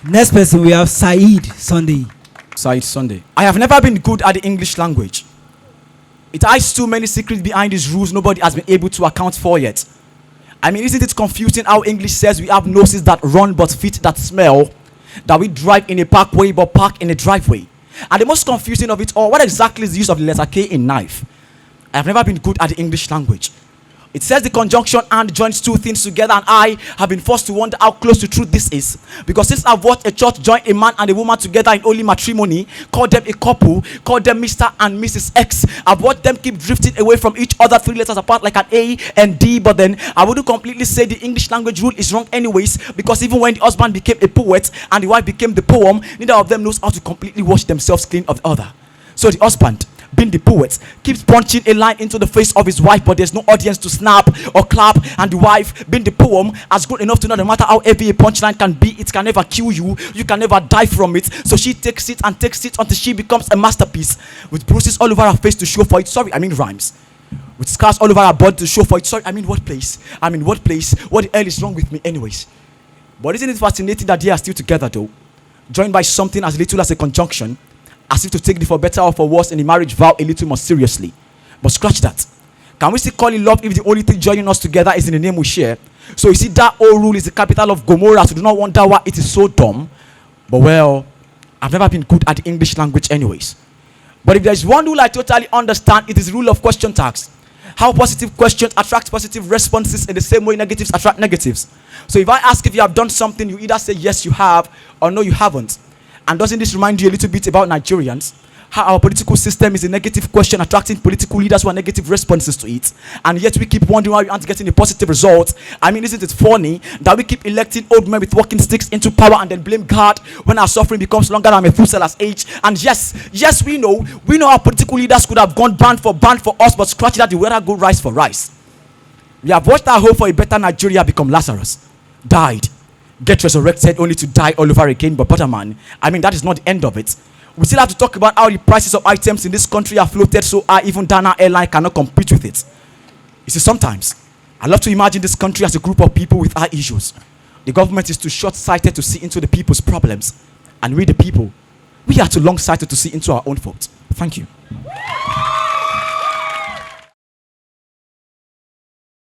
Next person, we have SAHEED Sunday. SAHEED Sunday. I have never been good at the English language. It hides too many secrets behind these rules nobody has been able to account for yet. I mean, isn't it confusing how English says we have noses that run but feet that smell, that we drive in a parkway but park in a driveway? And the most confusing of it all, what exactly is the use of the letter K in knife? I have never been good at the English language. It says the conjunction and joins two things together, and I have been forced to wonder how close to truth this is. Because since I've watched a church join a man and a woman together in holy matrimony, call them a couple, call them Mr. and Mrs. X, I've watched them keep drifting away from each other 3 letters apart like an A and D, but then I wouldn't completely say the English language rule is wrong anyways, because even when the husband became a poet and the wife became the poem, neither of them knows how to completely wash themselves clean of the other. So the husband, being the poet, keeps punching a line into the face of his wife, but there's no audience to snap or clap, and the wife, being the poem, has grown enough to know no matter how heavy a punchline can be, it can never kill you, you can never die from it. So she takes it and takes it until she becomes a masterpiece, with bruises all over her face to show for it. Sorry, I mean rhymes. With scars all over her body to show for it. Sorry, I mean what place? I mean what place? What the hell is wrong with me anyways? But isn't it fascinating that they are still together though, joined by something as little as a conjunction, as if to take the for better or for worse in the marriage vow a little more seriously. But scratch that. Can we still call it love if the only thing joining us together is in the name we share? So you see, that old rule is the capital of Gomorrah, so do not wonder why it is so dumb. But well, I've never been good at the English language anyways. But if there's one rule I totally understand, it is the rule of question tags. How positive questions attract positive responses in the same way negatives attract negatives. So if I ask if you have done something, you either say yes you have or no you haven't. And doesn't this remind you a little bit about Nigerians? How our political system is a negative question attracting political leaders who are negative responses to it. And yet we keep wondering why we aren't getting a positive result. I mean, isn't it funny that we keep electing old men with walking sticks into power and then blame God when our suffering becomes longer than Methuselah's age? And yes, we know our political leaders could have gone band for us, but scratch that, the weather go rice for rice. We have watched our hope for a better Nigeria become Lazarus, died, get resurrected only to die all over again. But Butterman, I mean, that is not the end of it. We still have to talk about how the prices of items in this country are floated so high even Dana Airline cannot compete with it. You see, sometimes I love to imagine this country as a group of people with high issues. The government is too short-sighted to see into the people's problems, and we the people, we are too long-sighted to see into our own faults. Thank you.